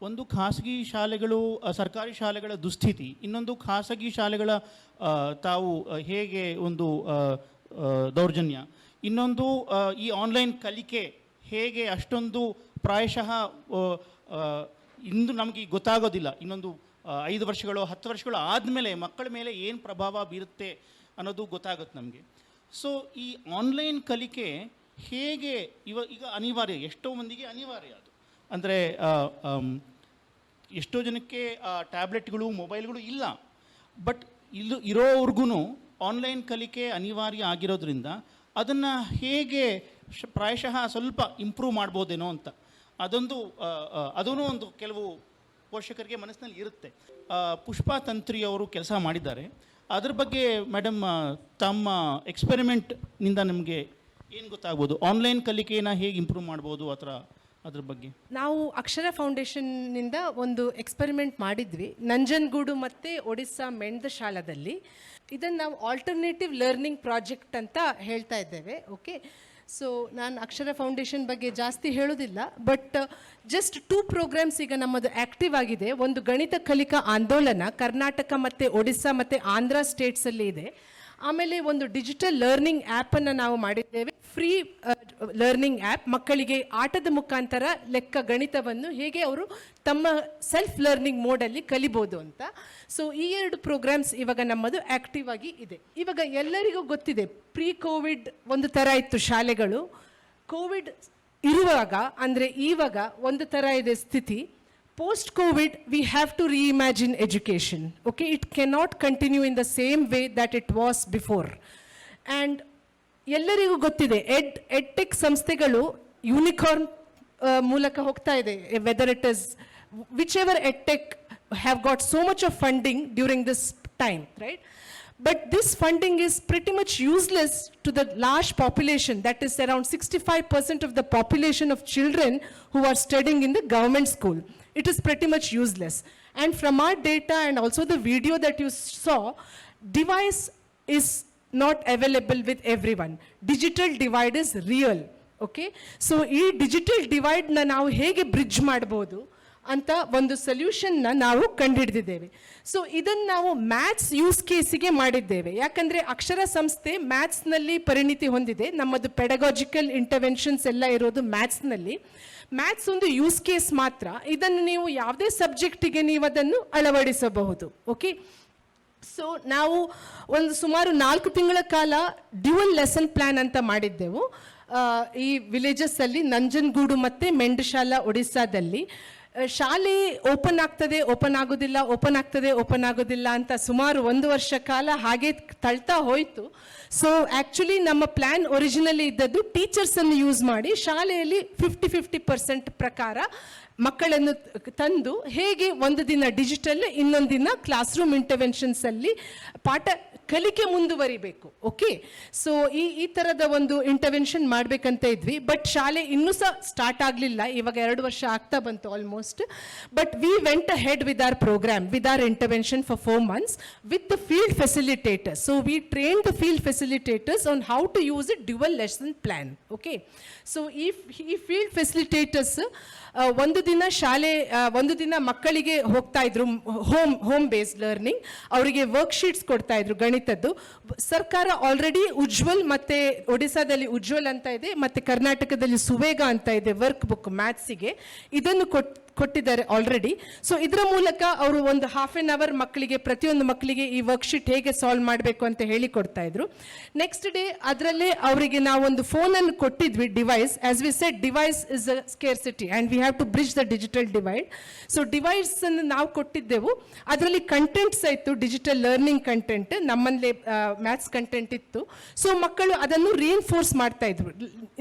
ಒಂದು ಖಾಸಗಿ ಶಾಲೆಗಳು ಸರ್ಕಾರಿ ಶಾಲೆಗಳ ದುಸ್ಥಿತಿ, ಇನ್ನೊಂದು ಖಾಸಗಿ ಶಾಲೆಗಳ ತಾವು ಹೇಗೆ ಒಂದು ದೌರ್ಜನ್ಯ, ಇನ್ನೊಂದು ಈ ಆನ್ಲೈನ್ ಕಲಿಕೆ ಹೇಗೆ ಅಷ್ಟೊಂದು ಪ್ರಾಯಶಃ ಇಂದು ನಮಗೆ ಗೊತ್ತಾಗೋದಿಲ್ಲ. ಇನ್ನೊಂದು 5 ವರ್ಷಗಳು 10 ವರ್ಷಗಳು ಆದಮೇಲೆ ಮಕ್ಕಳ ಮೇಲೆ ಏನು ಪ್ರಭಾವ ಬೀರುತ್ತೆ ಅನ್ನೋದು ಗೊತ್ತಾಗುತ್ತೆ ನಮಗೆ. ಸೊ ಈ ಆನ್ಲೈನ್ ಕಲಿಕೆ ಹೇಗೆ ಈಗ ಅನಿವಾರ್ಯ, ಎಷ್ಟೋ ಮಂದಿಗೆ ಅನಿವಾರ್ಯ ಅದು. ಅಂದರೆ ಎಷ್ಟೋ ಜನಕ್ಕೆ ಟ್ಯಾಬ್ಲೆಟ್ಗಳು ಮೊಬೈಲ್ಗಳು ಇಲ್ಲ, ಬಟ್ ಇರೋವ್ರಿಗೂ ಆನ್ಲೈನ್ ಕಲಿಕೆ ಅನಿವಾರ್ಯ ಆಗಿರೋದ್ರಿಂದ ಅದನ್ನು ಹೇಗೆ ಪ್ರಾಯಶಃ ಸ್ವಲ್ಪ ಇಂಪ್ರೂವ್ ಮಾಡ್ಬೋದೇನೋ ಅಂತ ಅದೂ ಒಂದು ಕೆಲವು ಪೋಷಕರಿಗೆ ಮನಸ್ಸಿನಲ್ಲಿ ಇರುತ್ತೆ. ಪುಷ್ಪಾ ತಂತ್ರಿಯವರು ಕೆಲಸ ಮಾಡಿದ್ದಾರೆ. ಅದ್ರ ಬಗ್ಗೆ ಮೇಡಮ್ ತಮ್ಮ ಎಕ್ಸ್ಪೆರಿಮೆಂಟ್ನಿಂದ ನಮಗೆ ಏನು ಗೊತ್ತಾಗ್ಬೋದು? ಆನ್ಲೈನ್ ಕಲಿಕೆಯನ್ನು ಹೇಗೆ ಇಂಪ್ರೂವ್ ಮಾಡ್ಬೋದು ಅದ್ರ ಬಗ್ಗೆ ನಾವು ಅಕ್ಷರ ಫೌಂಡೇಶನ್ನಿಂದ ಒಂದು ಎಕ್ಸ್ಪೆರಿಮೆಂಟ್ ಮಾಡಿದ್ವಿ ನಂಜನಗೂಡು ಮತ್ತು ಒಡಿಸ್ಸಾ ಮೆಂಡಶಾಲದಲ್ಲಿ. ಇದನ್ನು ನಾವು ಆಲ್ಟರ್ನೇಟಿವ್ ಲರ್ನಿಂಗ್ ಪ್ರಾಜೆಕ್ಟ್ ಅಂತ ಹೇಳ್ತಾ ಇದ್ದೇವೆ. ಓಕೆ, ಸೊ ನಾನು ಅಕ್ಷರ ಫೌಂಡೇಶನ್ ಬಗ್ಗೆ ಜಾಸ್ತಿ ಹೇಳೋದಿಲ್ಲ, ಬಟ್ ಜಸ್ಟ್ 2 ಪ್ರೋಗ್ರಾಮ್ಸ್ ಈಗ ನಮ್ಮದು ಆ್ಯಕ್ಟಿವ್ ಆಗಿದೆ. ಒಂದು ಗಣಿತ ಕಲಿಕಾ ಆಂದೋಲನ ಕರ್ನಾಟಕ ಮತ್ತು ಒಡಿಸ್ಸಾ ಮತ್ತು ಆಂಧ್ರ ಸ್ಟೇಟ್ಸಲ್ಲಿ ಇದೆ. ಆಮೇಲೆ ಒಂದು ಡಿಜಿಟಲ್ ಲರ್ನಿಂಗ್ ಆ್ಯಪನ್ನು ನಾವು ಮಾಡಿದ್ದೇವೆ, ಫ್ರೀ ಲರ್ನಿಂಗ್ ಆ್ಯಪ್. ಮಕ್ಕಳಿಗೆ ಆಟದ ಮುಖಾಂತರ ಲೆಕ್ಕ ಗಣಿತವನ್ನು ಹೇಗೆ ಅವರು ತಮ್ಮ ಸೆಲ್ಫ್ ಲರ್ನಿಂಗ್ ಮೋಡಲ್ಲಿ ಕಲಿಬೋದು ಅಂತ. ಸೊ ಈ 2 ಪ್ರೋಗ್ರಾಮ್ಸ್ ಇವಾಗ ನಮ್ಮದು ಆ್ಯಕ್ಟಿವ್ ಆಗಿ ಇದೆ. ಇವಾಗ ಎಲ್ಲರಿಗೂ ಗೊತ್ತಿದೆ, ಪ್ರೀ ಕೋವಿಡ್ ಒಂದು ಥರ ಇತ್ತು ಶಾಲೆಗಳು, ಕೋವಿಡ್ ಇರುವಾಗ ಅಂದರೆ ಇವಾಗ ಒಂದು ಥರ ಇದೆ ಸ್ಥಿತಿ. Post COVID, we have to reimagine education. Okay, it cannot continue in the same way that it was before. And ಎಲ್ಲರಿಗೂ ಗೊತ್ತಿದೆ, ಎಡ್ಟೆಕ್ ಸಂಸ್ಥೆಗಳು ಯೂನಿಕಾರ್ನ್ ಮೂಲಕ ಹೋಗ್ತಾ ಇದೆ. Whether it is whichever edtech have got so much of funding during this time, right? But this funding is pretty much useless to the large population, that is around 65% of the population of children who are studying in the government school. It is pretty much useless. And from our data and also the video that you saw, device is not available with everyone. Digital divide is real. Okay? So, ee digital divide na ನಾವು ಹೇಗೆ bridge ಮಾಡಬಹುದು ಅಂತ ಒಂದು ಸೊಲ್ಯೂಷನ್ನ ನಾವು ಕಂಡುಹಿಡಿದಿದ್ದೇವೆ. So ಇದನ್ನು ನಾವು maths use ಕೇಸಿಗೆ ಮಾಡಿದ್ದೇವೆ. ಯಾಕಂದರೆ ಅಕ್ಷರ ಸಂಸ್ಥೆ ಮ್ಯಾಥ್ಸ್ನಲ್ಲಿ ಪರಿಣಿತಿ ಹೊಂದಿದೆ. ನಮ್ಮದು ಪೆಡಗಾಜಿಕಲ್ ಇಂಟರ್ವೆನ್ಷನ್ಸ್ ಎಲ್ಲ ಇರೋದು ಮ್ಯಾಥ್ಸ್ನಲ್ಲಿ. ಮ್ಯಾಥ್ಸ್ ಒಂದು ಯೂಸ್ ಕೇಸ್ ಮಾತ್ರ. ಇದನ್ನು ನೀವು ಯಾವುದೇ ಸಬ್ಜೆಕ್ಟಿಗೆ ನೀವು ಅದನ್ನು ಅಳವಡಿಸಬಹುದು. ಓಕೆ, ಸೊ ನಾವು ಒಂದು ಸುಮಾರು 4 ತಿಂಗಳ ಕಾಲ ಡ್ಯುವಲ್ ಲೆಸನ್ ಪ್ಲ್ಯಾನ್ ಅಂತ ಮಾಡಿದ್ದೆವು ಈ ವಿಲೇಜಸ್ಸಲ್ಲಿ, ನಂಜನಗೂಡು ಮತ್ತು ಮೆಂಡಶಾಲ ಒಡಿಸ್ಸಾದಲ್ಲಿ. ಶಾಲೆ ಓಪನ್ ಆಗ್ತದೆ, ಓಪನ್ ಆಗೋದಿಲ್ಲ, ಓಪನ್ ಆಗ್ತದೆ, ಓಪನ್ ಆಗೋದಿಲ್ಲ ಅಂತ ಸುಮಾರು 1 ವರ್ಷ ಕಾಲ ಹಾಗೆ ತಳ್ತಾ ಹೋಯಿತು. ಸೊ ಆ್ಯಕ್ಚುಲಿ ನಮ್ಮ ಪ್ಲ್ಯಾನ್ ಒರಿಜಿನಲಿ ಇದ್ದದ್ದು ಟೀಚರ್ಸನ್ನು ಯೂಸ್ ಮಾಡಿ ಶಾಲೆಯಲ್ಲಿ 50-50% ಪ್ರಕಾರ ಮಕ್ಕಳನ್ನು ತಂದು ಹೇಗೆ ಒಂದು ದಿನ ಡಿಜಿಟಲ್, ಇನ್ನೊಂದು ದಿನ ಕ್ಲಾಸ್ ರೂಮ್ ಇಂಟರ್ವೆನ್ಷನ್ಸಲ್ಲಿ ಪಾಠ ಕಲಿಕೆ ಮುಂದುವರಿಬೇಕು. ಓಕೆ, ಸೊ ಈ ಥರದ ಒಂದು ಇಂಟರ್ವೆನ್ಷನ್ ಮಾಡಬೇಕಂತ ಇದ್ವಿ. ಬಟ್ ಶಾಲೆ ಇನ್ನೂ ಸಹ ಸ್ಟಾರ್ಟ್ ಆಗಲಿಲ್ಲ, ಇವಾಗ 2 ವರ್ಷ ಆಗ್ತಾ ಬಂತು almost. But we went ahead with our programme, with our intervention for 4 months with the field facilitators. So we trained the field facilitators on how to use a dual lesson plan. Okay, so ಈ field facilitators ಒಂದು ದಿನ ಒಂದು ದಿನ ಮಕ್ಕಳಿಗೆ ಹೋಗ್ತಾ ಇದ್ರು, home based learning. ಅವರಿಗೆ worksheets ಕೊಡ್ತಾ ಇದ್ರು ಗಣಿತದ್ದು. ಸರ್ಕಾರ ಆಲ್ರೆಡಿ ಉಜ್ವಲ್ ಮತ್ತು ಒಡಿಸ್ಸಾದಲ್ಲಿ ಉಜ್ವಲ್ ಅಂತ ಇದೆ, ಮತ್ತು ಕರ್ನಾಟಕದಲ್ಲಿ ಸುವೇಗ ಅಂತ ಇದೆ ವರ್ಕ್ ಬುಕ್ ಮ್ಯಾಥ್ಸಿಗೆ. ಇದನ್ನು ಕೊಟ್ಟಿದ್ದಾರೆ ಆಲ್ರೆಡಿ. ಸೊ ಇದರ ಮೂಲಕ ಅವರು ಒಂದು 1/2 hour ಮಕ್ಕಳಿಗೆ, ಪ್ರತಿಯೊಂದು ಮಕ್ಕಳಿಗೆ ಈ ವರ್ಕ್ಶೀಟ್ ಹೇಗೆ ಸಾಲ್ವ್ ಮಾಡಬೇಕು ಅಂತ ಹೇಳಿ ಕೊಡ್ತಾ ಇದ್ರು. ನೆಕ್ಸ್ಟ್ ಡೇ ಅದರಲ್ಲೇ ಅವರಿಗೆ ನಾವೊಂದು ಫೋನನ್ನು ಕೊಟ್ಟಿದ್ವಿ, device. As we said, device is a scarcity and we have to bridge the digital divide. So ಡಿವೈಸನ್ನು ನಾವು ಕೊಟ್ಟಿದ್ದೆವು. ಅದರಲ್ಲಿ ಕಂಟೆಂಟ್ಸ್ ಆಯಿತು, ಡಿಜಿಟಲ್ ಲರ್ನಿಂಗ್ ಕಂಟೆಂಟ್, ನಮ್ಮಲ್ಲೇ ಮ್ಯಾಥ್ಸ್ ಕಂಟೆಂಟ್ ಇತ್ತು. ಸೊ ಮಕ್ಕಳು ಅದನ್ನು ರೀಇನ್ಫೋರ್ಸ್ ಮಾಡ್ತಾ ಇದ್ರು.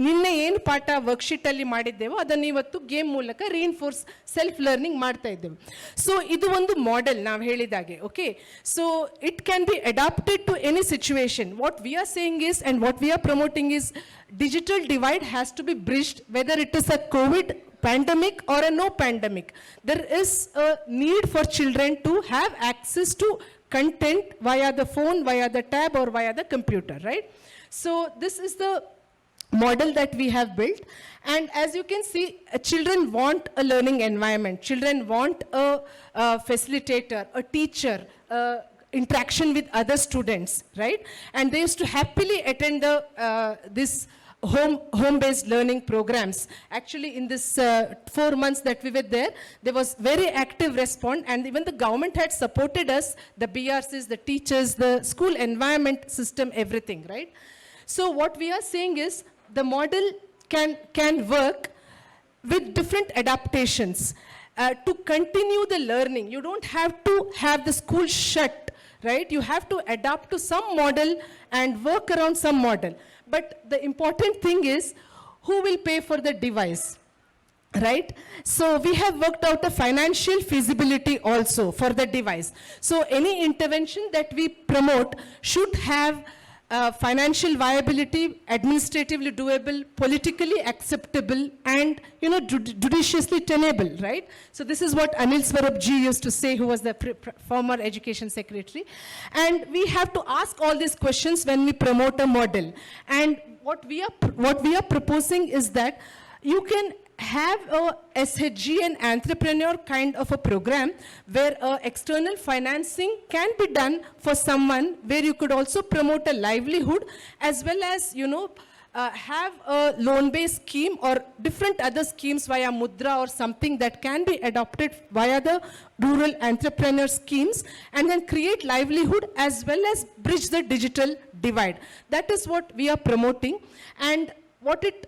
ನಿನ್ನೆ ಏನು ಪಾಠ ವರ್ಕ್ಶೀಟಲ್ಲಿ ಮಾಡಿದ್ದೆವೋ ಅದನ್ನು ಇವತ್ತು ಗೇಮ್ ಮೂಲಕ ರೀಇನ್ಫೋರ್ಸ್ ಸೆಲ್ಫ್ ಲರ್ನಿಂಗ್ ಮಾಡ್ತಾ ಇದ್ದೇವೆ. ಸೊ ಇದು ಒಂದು ಮಾಡೆಲ್ ನಾವು ಹೇಳಿದಾಗೆ. Okay, so it can be adapted to any situation. What we are saying is and what we are promoting is digital divide has to be bridged, whether it is a COVID pandemic or a no pandemic. There is a need for children to have access to content via the phone, via the tab or via the computer, right? So this is the model that we have built. And as you can see, children want a learning environment. Children want a facilitator, a teacher, interaction with other students, right? And they used to happily attend this home-based learning programs. Actually, in this 4 months that we were there was very active response, and even the government had supported us, the BRCs, the teachers, the school environment system, everything, right? So what we are saying is, the model can work with different adaptations to continue the learning. You don't have to have the school shut, right? You have to adapt to some model and work around some model. But the important thing is, who will pay for the device, right? So we have worked out a financial feasibility also for the device. So any intervention that we promote should have financial viability, administratively doable, politically acceptable, and judiciously tenable, right? So this is what Anil Swarup ji used to say, who was the former education secretary. And we have to ask all these questions when we promote a model. And what we are proposing is that you can have a SHG and entrepreneur kind of a program where external financing can be done for someone, where you could also promote a livelihood, as well as, have a loan-based scheme or different other schemes via Mudra or something that can be adopted via the rural entrepreneur schemes, and then create livelihood as well as bridge the digital divide. That is what we are promoting. And what it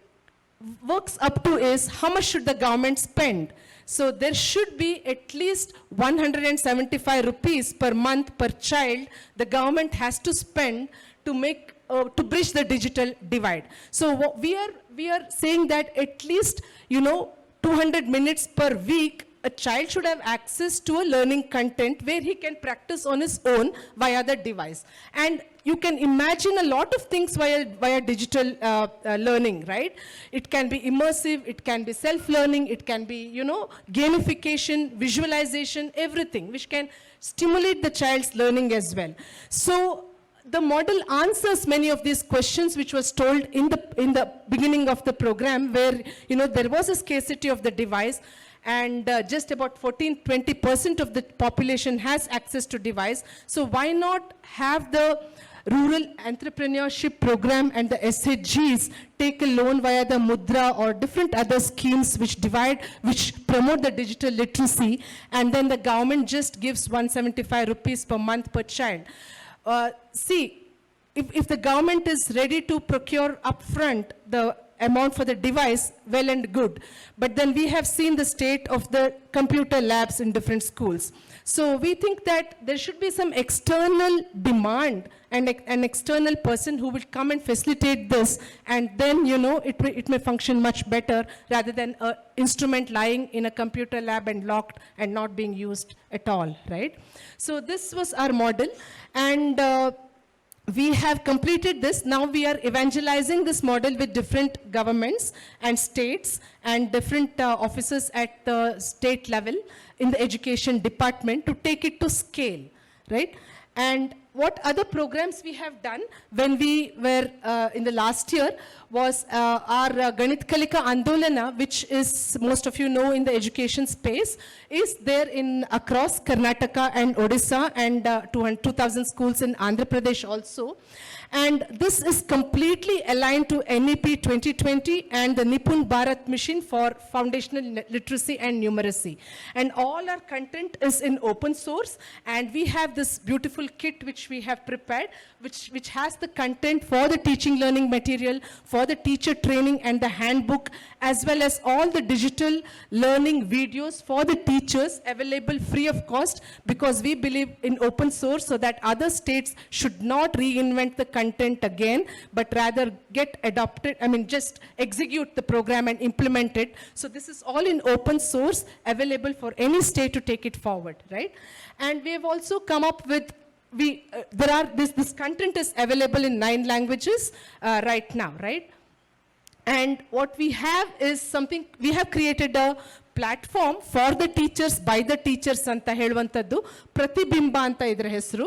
works up to is, how much should the government spend? So there should be at least 175 rupees per month per child the government has to spend to make to bridge the digital divide. So what we are saying that at least 200 minutes per week a child should have access to a learning content where he can practice on his own via the device. And you can imagine a lot of things via digital learning, right? It can be immersive, it can be self-learning, it can be, gamification, visualization, everything, which can stimulate the child's learning as well. So the model answers many of these questions which was told in the beginning of the program, where, there was a scarcity of the device, and just about 14-20% of the population has access to device. So why not have the rural entrepreneurship program and the SHGs take a loan via the Mudra or different other schemes which promote the digital literacy, and then the government just gives 175 rupees per month per child. See, if the government is ready to procure upfront the amount for the device, well and good. But then we have seen the state of the computer labs in different schools. So we think that there should be some external demand and an external person who will come and facilitate this, and then, it may function much better rather than an instrument lying in a computer lab and locked and not being used at all, right? So this was our model, and we have completed this. Now we are evangelizing this model with different governments and states and different officers at the state level in the education department to take it to scale, right? And what other programs we have done when we were in the last year was our Ganit Kalika Andolana, which is, most of you know, in the education space, is there across Karnataka and Odisha, and 2,000 schools in Andhra Pradesh also. And this is completely aligned to NEP 2020 and the Nipun Bharat Mission for Foundational Literacy and Numeracy. And all our content is in open source, and we have this beautiful kit which we have prepared, which has the content for the teaching learning material, for the teacher training and the handbook, as well as all the digital learning videos for the teachers available free of cost, because we believe in open source so that other states should not reinvent the content again, but rather get adopted, just execute the program and implement it. So this is all in open source, available for any state to take it forward, right? And we have also come up with, this content is available in 9 languages right now, right? And what we have is we have created a platform for the teachers by the teachers ಅಂತ ಹೇಳುವಂಥದ್ದು ಪ್ರತಿಬಿಂಬ ಅಂತ ಇದರ ಹೆಸರು.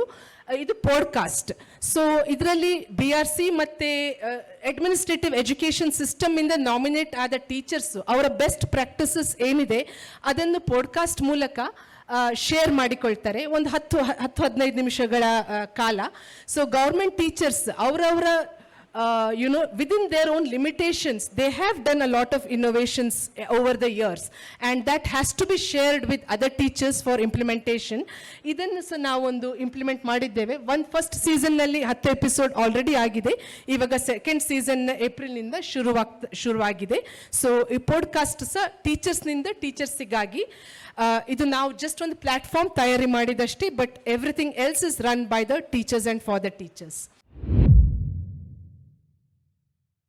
ಇದು podcast. So ಇದರಲ್ಲಿ BRC ಮತ್ತು administrative education system ಇಂದ ನಾಮಿನೇಟ್ ಆದ ಟೀಚರ್ಸ್ ಅವರ ಬೆಸ್ಟ್ ಪ್ರಾಕ್ಟೀಸಸ್ ಏನಿದೆ ಅದನ್ನು ಪಾಡ್ಕಾಸ್ಟ್ ಮೂಲಕ ಶೇರ್ ಮಾಡಿಕೊಳ್ತಾರೆ ಒಂದು 10-15 ನಿಮಿಷಗಳ ಕಾಲ. ಸೊ ಗೌರ್ಮೆಂಟ್ ಟೀಚರ್ಸ್ ಅವರವರ within their own limitations, they have done a lot of innovations over the years, and that has to be shared with other teachers for implementation. ಇದನ್ನು ಸಹ ನಾವೊಂದು ಇಂಪ್ಲಿಮೆಂಟ್ ಮಾಡಿದ್ದೇವೆ. ಫಸ್ಟ್ ಸೀಸನ್ನಲ್ಲಿ 10 ಎಪಿಸೋಡ್ ಆಲ್ರೆಡಿ ಆಗಿದೆ. ಇವಾಗ second season ಏಪ್ರಿಲ್ನಿಂದ ಶುರುವಾಗಿದೆ. So ಈ podcast ಸಹ ಟೀಚರ್ಸ್ನಿಂದ ಟೀಚರ್ಸಿಗಾಗಿ. ಇದು ನಾವು ಜಸ್ಟ್ ಒಂದು ಪ್ಲಾಟ್ಫಾರ್ಮ್ ತಯಾರಿ ಮಾಡಿದಷ್ಟೇ, but everything else is run by the teachers and for the teachers.